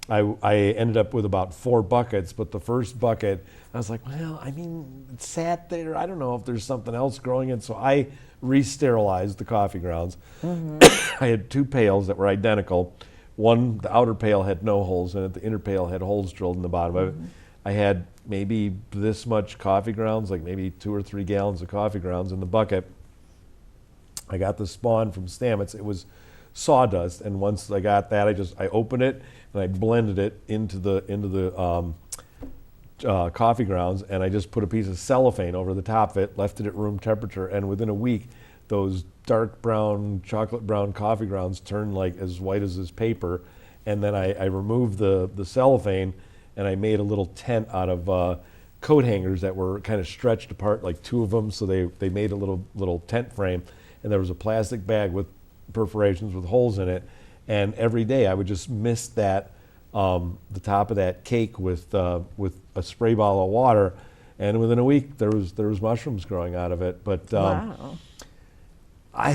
I ended up with about 4 buckets, but the first bucket, I was like, well, I mean, it sat there. I don't know if there's something else growing in. So I re-sterilized the coffee grounds. I had 2 pails that were identical. One, the outer pail had no holes in it. The inner pail had holes drilled in the bottom of it. I had maybe this much coffee grounds, like maybe 2 or 3 gallons of coffee grounds in the bucket. I got the spawn from Stamets. It was sawdust, and once I got that, I opened it and I blended it into the coffee grounds, and I just put a piece of cellophane over the top of it, left it at room temperature, and within a week, those dark brown, chocolate brown coffee grounds turned like as white as this paper. And then I removed the cellophane, and I made a little tent out of coat hangers that were kind of stretched apart, like 2 of them, so they made a little tent frame. And there was a plastic bag with perforations with holes in it, and every day I would just mist that the top of that cake with a spray bottle of water, and within a week there was mushrooms growing out of it. But Wow.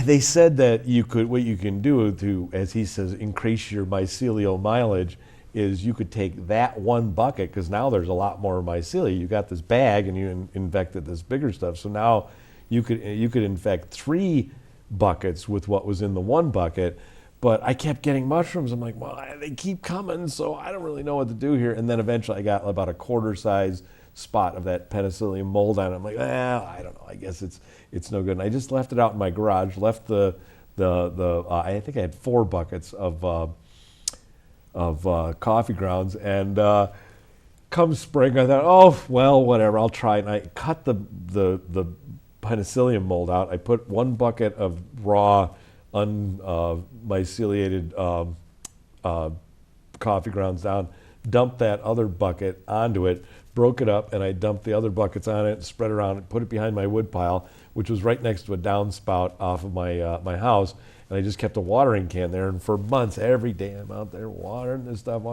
they said that what you can do to, as he says, increase your mycelial mileage is you could take that 1 bucket, because now there's a lot more mycelia. You got this bag and you infected this bigger stuff, so now you could infect 3 buckets with what was in the 1 bucket. But I kept getting mushrooms. I'm like, well, they keep coming, so I don't really know what to do here. And then eventually I got about a quarter-size spot of that penicillium mold on it. I'm like, I don't know. I guess it's no good. And I just left it out in my garage. Left the I think I had 4 buckets of coffee grounds. And come spring, I thought, oh well, whatever. I'll try it. And I cut the penicillium mold out. I put 1 bucket of raw, unmyceliated coffee grounds down, dumped that other bucket onto it, broke it up, and I dumped the other buckets on it, spread it around, and put it behind my wood pile, which was right next to a downspout off of my house. And I just kept a watering can there, and for months, every day I'm out there watering this stuff.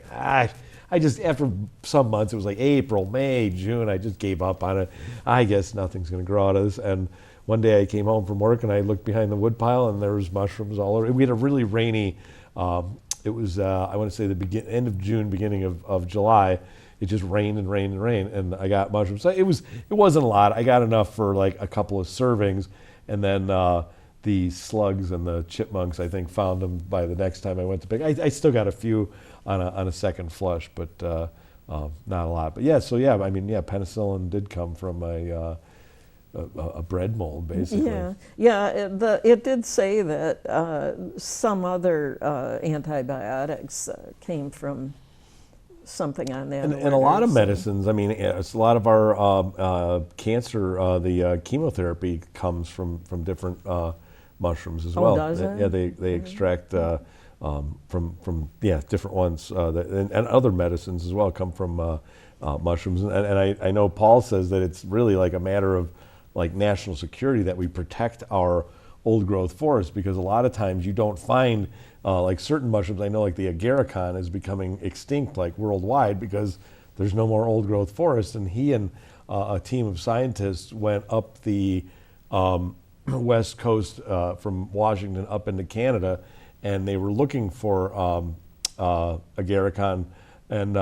I just, after some months, it was like April, May, June, I just gave up on it. I guess nothing's going to grow out of this. And one day I came home from work and I looked behind the wood pile and there was mushrooms all over. We had a really rainy, it was, I want to say the end of June, beginning of July. It just rained and rained and rained, and I got mushrooms. So it wasn't a lot. I got enough for like a couple of servings, and then the slugs and the chipmunks, I think, found them by the next time I went to pick. I still got a few on a second flush, but not a lot. But penicillin did come from a bread mold, basically. It did say that some other antibiotics came from something on that. And a lot of medicines. I mean, it's a lot of our cancer, the chemotherapy comes from different mushrooms as well. Does it? Yeah, they extract from different ones, and other medicines as well come from mushrooms. And I know Paul says that it's really like a matter of like national security that we protect our old growth forests, because a lot of times you don't find like certain mushrooms. I know like the agarikon is becoming extinct like worldwide because there's no more old growth forests, and he and a team of scientists went up the west coast from Washington up into Canada, and they were looking for agarikon, and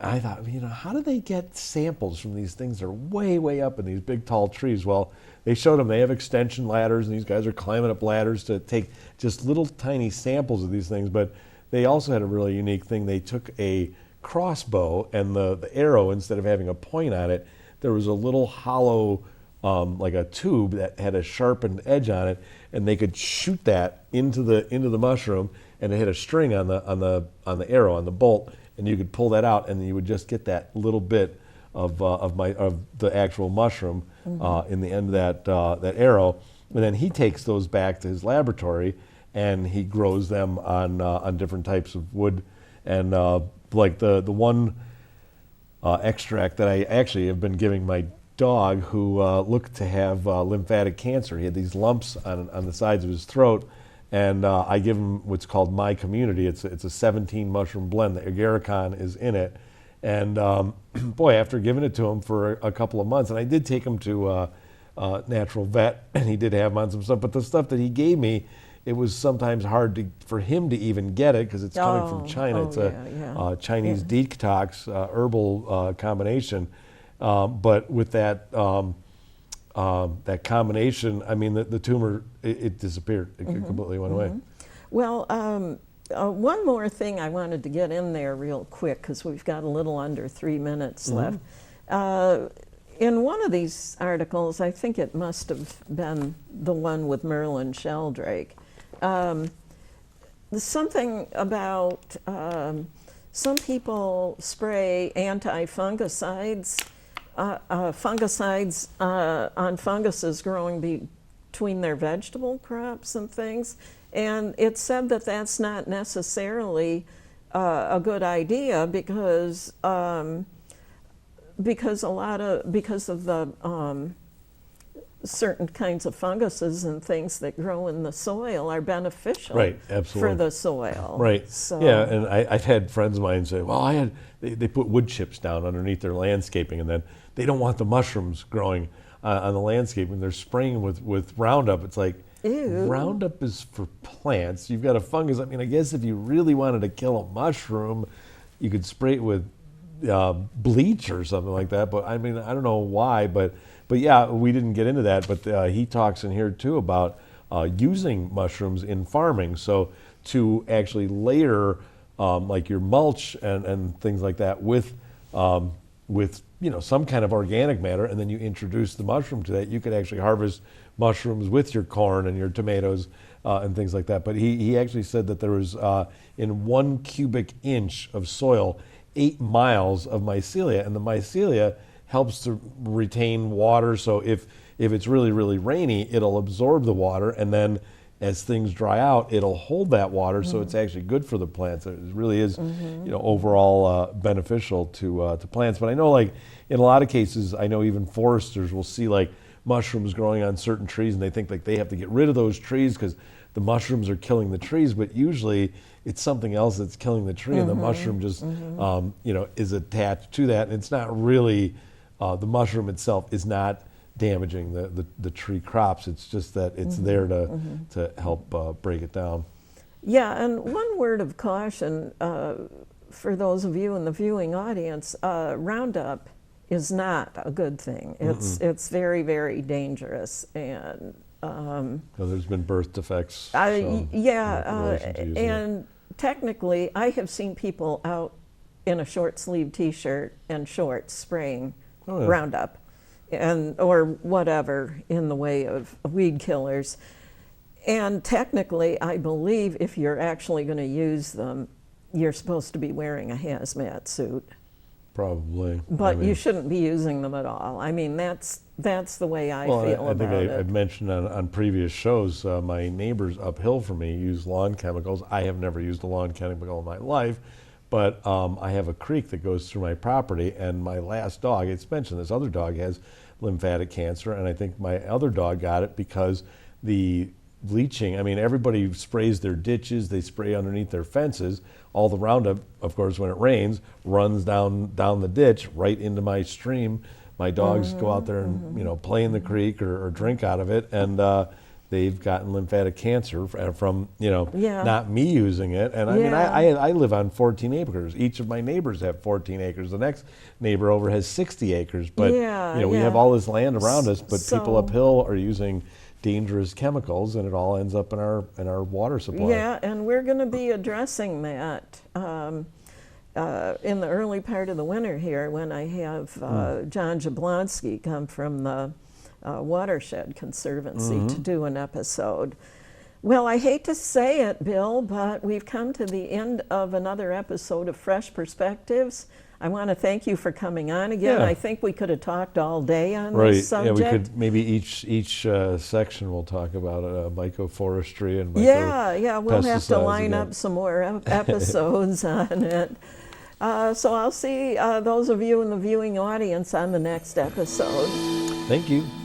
I thought, how do they get samples from these things that are way, way up in these big, tall trees? Well, they showed them they have extension ladders, and these guys are climbing up ladders to take just little tiny samples of these things. But they also had a really unique thing. They took a crossbow, and the arrow, instead of having a point on it, there was a little hollow, like a tube that had a sharpened edge on it, and they could shoot that into the mushroom, and it had a string on the arrow, on the bolt, and you could pull that out, and you would just get that little bit of the actual mushroom in the end of that arrow. And then he takes those back to his laboratory, and he grows them on different types of wood. And like the one extract that I actually have been giving my dog who looked to have lymphatic cancer. He had these lumps on the sides of his throat, and I give him what's called My Community. It's a 17 mushroom blend. The agarikon is in it, and boy, after giving it to him for a couple of months, and I did take him to a natural vet, and he did have him on some stuff, but the stuff that he gave me, it was sometimes hard for him to even get it because it's coming from China. It's a Chinese detox herbal combination. But with that that combination, I mean, the tumor, it disappeared. It completely went away. Well, one more thing I wanted to get in there real quick because we've got a little under 3 minutes left. In one of these articles, I think it must have been the one with Merlin Sheldrake, something about some people spray anti-fungicides, on funguses growing between their vegetable crops and things, and it said that that's not necessarily a good idea because of the certain kinds of funguses and things that grow in the soil are beneficial for the soil. Right. So, yeah, and I've had friends of mine say, well, they put wood chips down underneath their landscaping, and then they don't want the mushrooms growing on the landscaping. They're spraying with Roundup. It's like, ew. Roundup is for plants. You've got a fungus. I mean, I guess if you really wanted to kill a mushroom, you could spray it with bleach or something like that. But I mean, I don't know why, but yeah, we didn't get into that. But he talks in here too about using mushrooms in farming. So to actually layer like your mulch and things like that with some kind of organic matter, and then you introduce the mushroom to that, you could actually harvest mushrooms with your corn and your tomatoes and things like that. But he actually said that there was in 1 cubic inch of soil 8 miles of mycelia, and the mycelia helps to retain water. So if it's really, really rainy, it'll absorb the water, and then as things dry out, it'll hold that water. So it's actually good for the plants. It really is, overall beneficial to plants. But I know, like in a lot of cases, I know even foresters will see like mushrooms growing on certain trees, and they think like they have to get rid of those trees because the mushrooms are killing the trees. But usually it's something else that's killing the tree, and the mushroom just is attached to that. And it's not really the mushroom itself is not damaging the tree crops. It's just that it's there to help break it down. Yeah, and one word of caution for those of you in the viewing audience: Roundup is not a good thing. It's very, very dangerous, and there's been birth defects. And technically, I have seen people out in a short-sleeved T-shirt and shorts spraying Roundup, or whatever in the way of weed killers. And technically, I believe if you're actually going to use them, you're supposed to be wearing a hazmat suit. Probably. But you shouldn't be using them at all. I mean, that's the way I feel about it. I think I've mentioned on previous shows, my neighbors uphill from me use lawn chemicals. I have never used a lawn chemical in my life, but I have a creek that goes through my property, and my last dog, it's mentioned this other dog has lymphatic cancer, and I think my other dog got it because the bleaching, I mean, everybody sprays their ditches, they spray underneath their fences. All the Roundup, of course, when it rains, runs down the ditch right into my stream. My dogs go out there and play in the creek or drink out of it, and they've gotten lymphatic cancer from not me using it. And I mean, I live on 14 acres. Each of my neighbors have 14 acres. The next neighbor over has 60 acres. But we have all this land around us, but people uphill are using dangerous chemicals, and it all ends up in our water supply. Yeah, and we're going to be addressing that in the early part of the winter here when I have John Jablonski come from the Watershed Conservancy to do an episode. Well, I hate to say it, Bill, but we've come to the end of another episode of Fresh Perspectives. I want to thank you for coming on again. I think we could have talked all day on this subject. Yeah, we could maybe each section we'll talk about myco forestry and myco we'll have to line up some more episodes on it. So I'll see those of you in the viewing audience on the next episode. Thank you.